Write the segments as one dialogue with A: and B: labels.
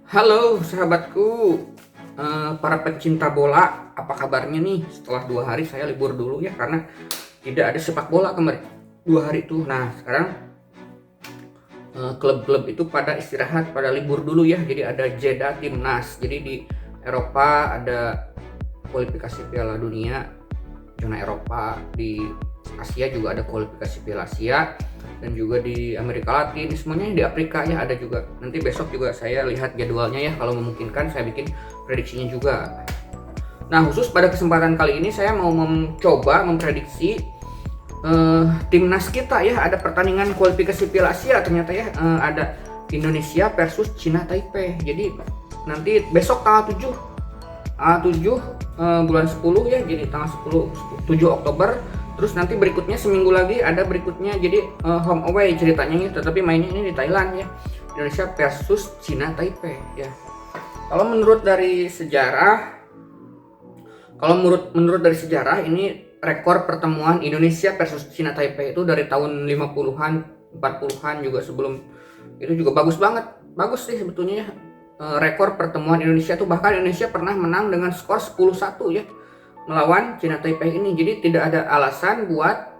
A: Halo sahabatku, para pecinta bola, apa kabarnya nih? Setelah 2 hari saya libur dulu ya karena tidak ada sepak bola kemarin 2 hari itu. Nah sekarang klub-klub itu pada istirahat, pada libur dulu ya. Jadi ada jeda timnas. Jadi di Eropa ada kualifikasi Piala Dunia zona Eropa, di Asia juga ada kualifikasi Piala Asia, dan juga di Amerika Latin, semuanya di Afrika ya ada juga. Nanti besok juga saya lihat jadwalnya ya, kalau memungkinkan saya bikin prediksinya juga. Nah khusus pada kesempatan kali ini saya mau mencoba memprediksi timnas kita ya. Ada pertandingan kualifikasi Piala Asia ternyata ya, ada Indonesia versus Cina Taipei. Jadi nanti besok tanggal 7 bulan 10 ya, jadi tanggal 7 Oktober. Terus nanti berikutnya seminggu lagi ada berikutnya, jadi home away ceritanya ya, tetapi mainnya ini di Thailand ya. Indonesia versus Cina Taipei ya. Kalau menurut dari sejarah, dari sejarah ini rekor pertemuan Indonesia versus Cina Taipei itu dari tahun 50-an, 40-an juga, sebelum itu juga bagus banget. Bagus sih sebetulnya ya. Rekor pertemuan Indonesia tuh, bahkan Indonesia pernah menang dengan skor 10-1 ya melawan Cina Taipei ini. Jadi tidak ada alasan buat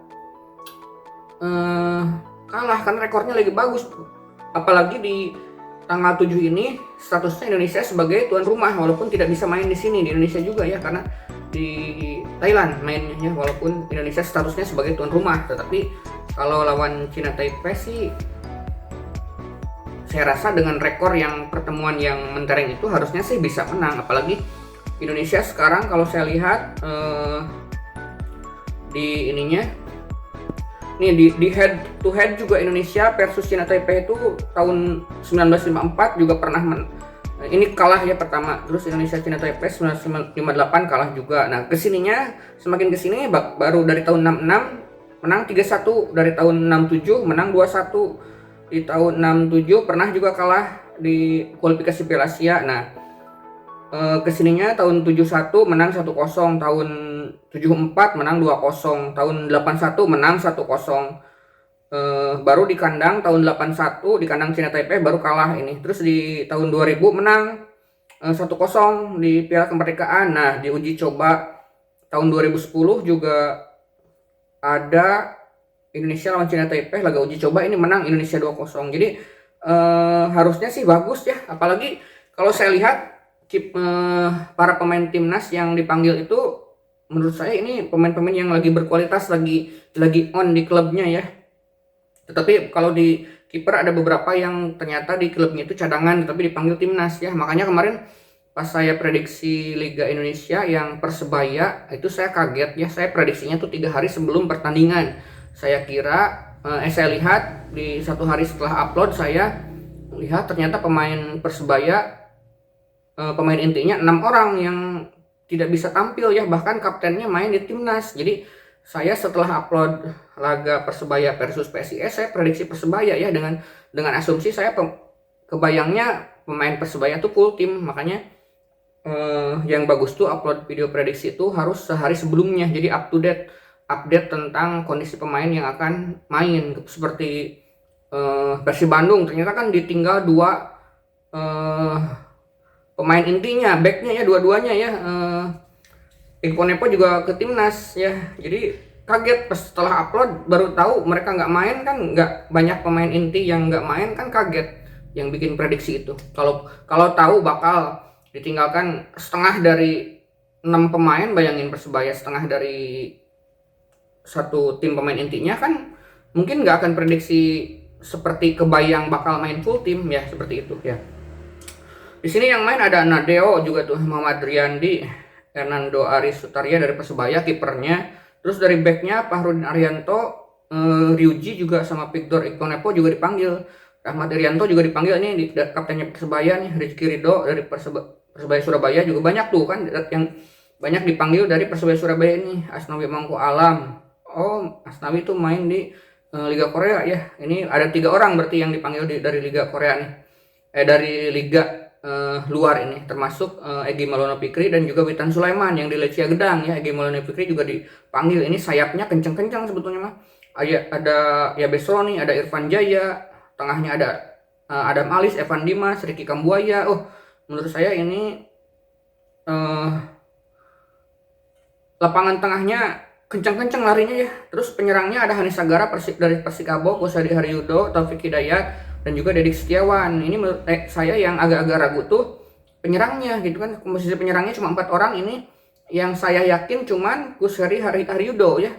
A: kalah karena rekornya lagi bagus. Apalagi di tanggal 7 ini statusnya Indonesia sebagai tuan rumah, walaupun tidak bisa main di sini di Indonesia juga ya, karena di Thailand mainnya ya, walaupun Indonesia statusnya sebagai tuan rumah. Tetapi kalau lawan Cina Taipei sih saya rasa dengan rekor yang pertemuan yang mentereng itu harusnya sih bisa menang. Apalagi Indonesia sekarang kalau saya lihat di ininya nih, di head to head juga Indonesia versus Cina Taipei itu tahun 1954 juga pernah ini kalah ya pertama. Terus Indonesia Cina Taipei 1958 kalah juga. Nah kesininya semakin kesini baru dari tahun 66 menang 3-1, dari tahun 67 menang 2-1, di tahun 67 pernah juga kalah di kualifikasi Piala Asia. Nah kesininya tahun 71 menang 1-0, tahun 74 menang 2-0, tahun 81 menang 1-0. Baru di kandang tahun 81 di kandang Cina Taipei baru kalah ini. Terus di tahun 2000 menang 1-0 di Piala Kemerdekaan. Nah di uji coba tahun 2010 juga ada Indonesia lawan Cina Taipei, laga uji coba ini menang Indonesia 2-0. Jadi harusnya sih bagus ya. Apalagi kalau saya lihat para pemain timnas yang dipanggil itu, menurut saya ini pemain-pemain yang lagi berkualitas, lagi on di klubnya ya. Tetapi kalau di kiper ada beberapa yang ternyata di klubnya itu cadangan tapi dipanggil timnas ya. Makanya kemarin pas saya prediksi Liga Indonesia yang Persebaya itu saya kaget ya. Saya prediksinya tuh 3 hari sebelum pertandingan. Saya kira saya lihat di 1 hari setelah upload, saya lihat ternyata pemain Persebaya, pemain intinya 6 orang yang tidak bisa tampil ya, bahkan kaptennya main di timnas. Jadi saya setelah upload laga Persebaya versus PSIS, saya prediksi Persebaya ya, dengan asumsi saya kebayangnya pemain Persebaya tuh full tim. Makanya yang bagus tuh upload video prediksi itu harus sehari sebelumnya, jadi up to date, update tentang kondisi pemain yang akan main. Seperti Persib Bandung ternyata kan ditinggal 2 pemain intinya, backnya ya, dua-duanya ya. Iko Nepo juga ke timnas ya. Jadi kaget pas setelah upload baru tahu mereka nggak main kan, nggak banyak pemain inti yang nggak main kan, kaget yang bikin prediksi itu. Kalau tahu bakal ditinggalkan setengah dari 6 pemain, bayangin Persebaya setengah dari satu tim pemain intinya kan, mungkin nggak akan prediksi seperti kebayang bakal main full tim ya, seperti itu ya. Di sini yang main ada Nadeo juga tuh, Muhammad Riyandi, Hernando Aris Sutaria dari Persebaya kipernya. Terus dari backnya Fahrudin Arianto, Ryuji juga sama Victor Ikonepo juga dipanggil. Ahmad Irianto juga dipanggil, ini kaptennya Persebaya nih. Rizky Ridho dari Persebaya Surabaya juga banyak tuh kan yang banyak dipanggil dari Persebaya Surabaya ini. Asnawi Mangku Alam, oh Asnawi tuh main di Liga Korea ya. Ini ada 3 orang berarti yang dipanggil dari Liga Korea nih, dari Liga luar ini, termasuk Egy Maulana Fikri dan juga Witan Sulaiman yang di Lecia Gedang ya. Egy Maulana Fikri juga dipanggil, ini sayapnya kenceng-kenceng sebetulnya mah. Ada ya Besroni, ada Irfan Jaya, tengahnya ada Adam Alis, Evan Dimas, Ricky Kambuaya. Oh menurut saya ini lapangan tengahnya kencang-kencang larinya ya. Terus penyerangnya ada Hanis Sagara dari Persikabo, Kusadi Haryudo, Taufik Hidayat, dan juga Dedik Setiawan. Ini menurut saya yang agak-agak ragu tuh penyerangnya gitu kan. Komposisi penyerangnya cuma 4 orang, ini yang saya yakin cuman Kusadi Haryudo ya,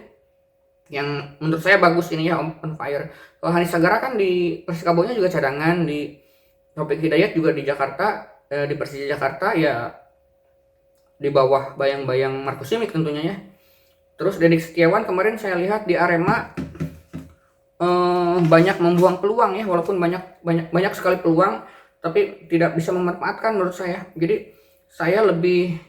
A: yang menurut saya bagus ini ya, on fire. Kalau Hanis Sagara kan di Persikabonya juga cadangan, di Taufik Hidayat juga di Jakarta, di Persija Jakarta ya, di bawah bayang-bayang Markus Simic tentunya ya. Terus Dedik Setiawan kemarin saya lihat di Arema banyak membuang peluang ya, walaupun banyak sekali peluang, tapi tidak bisa memanfaatkan menurut saya. Jadi saya lebih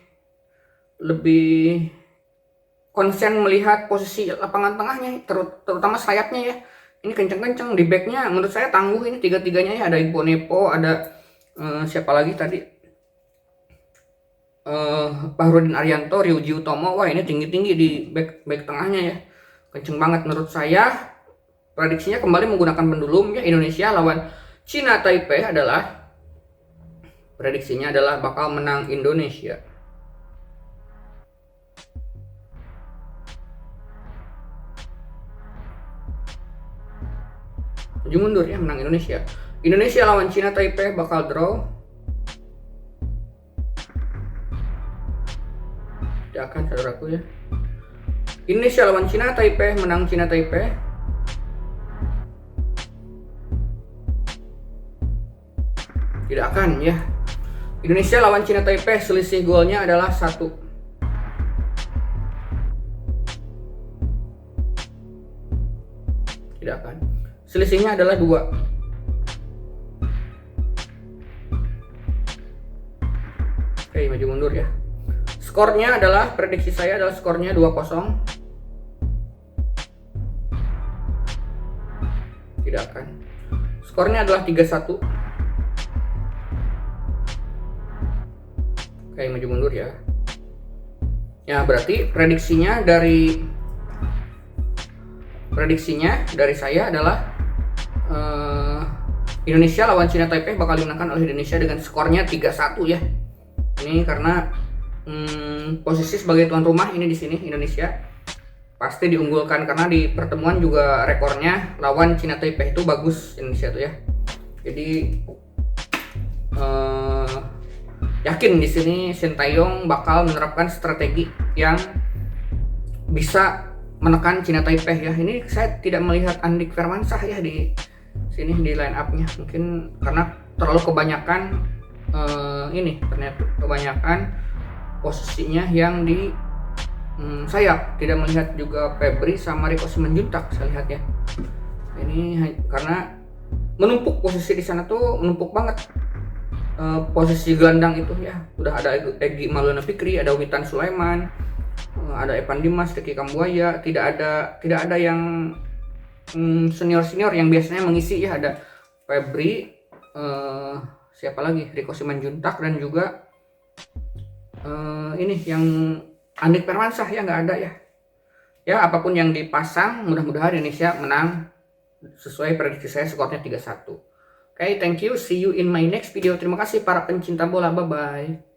A: konsen melihat posisi lapangan tengahnya, terutama sayapnya ya. Ini kenceng-kenceng, di backnya menurut saya tangguh ini tiga-tiganya ya. Ada Ibo Nepo, ada siapa lagi tadi, Fahrudin Arianto, Ryuji Utomo. Wah, ini tinggi-tinggi di back tengahnya ya, kenceng banget menurut saya. Prediksinya kembali menggunakan pendulum ya, Indonesia lawan Cina Taipei prediksinya adalah bakal menang Indonesia. Maju mundur ya, menang Indonesia. Indonesia lawan Cina Taipei bakal draw. Tidak akan, saudaraku ya. Indonesia lawan Cina Taipei, menang Cina Taipei. Tidak akan ya. Indonesia lawan Cina Taipei, selisih golnya adalah 1. Tidak akan. Selisihnya adalah 2. Oke, maju mundur ya. Skornya adalah, prediksi saya adalah skornya 2-0. Tidak akan. Skornya adalah 3-1. Oke, maju mundur ya. Ya, berarti prediksinya dari saya adalah Indonesia lawan Cina Taipei bakal dimenangkan oleh Indonesia dengan skornya 3-1 ya. Ini karena posisi sebagai tuan rumah ini di sini Indonesia pasti diunggulkan, karena di pertemuan juga rekornya lawan Cina Taipei itu bagus Indonesia tuh ya. Jadi yakin di sini Sintayong bakal menerapkan strategi yang bisa menekan Cina Taipei ya. Ini saya tidak melihat Andik Firmansyah ya di sini di line up-nya, mungkin karena terlalu kebanyakan ternyata kebanyakan posisinya yang di sayap. Tidak melihat juga Febri sama Rico Simanjuntak saya lihat ya. Ini karena menumpuk posisi di sana tuh, menumpuk banget. Posisi gelandang itu ya, udah ada Egy Maulana Fikri, ada Witan Sulaiman, ada Evan Dimas, Ricky Kambuaya. Tidak ada yang senior yang biasanya mengisi ya. Ada Febri, siapa lagi, Rico Simanjuntak, dan juga ini yang Andik Firmansyah ya, nggak ada ya. Ya, apapun yang dipasang, mudah-mudahan Indonesia menang sesuai prediksi saya, skornya 3-1. Oke, thank you. See you in my next video. Terima kasih para pencinta bola. Bye-bye.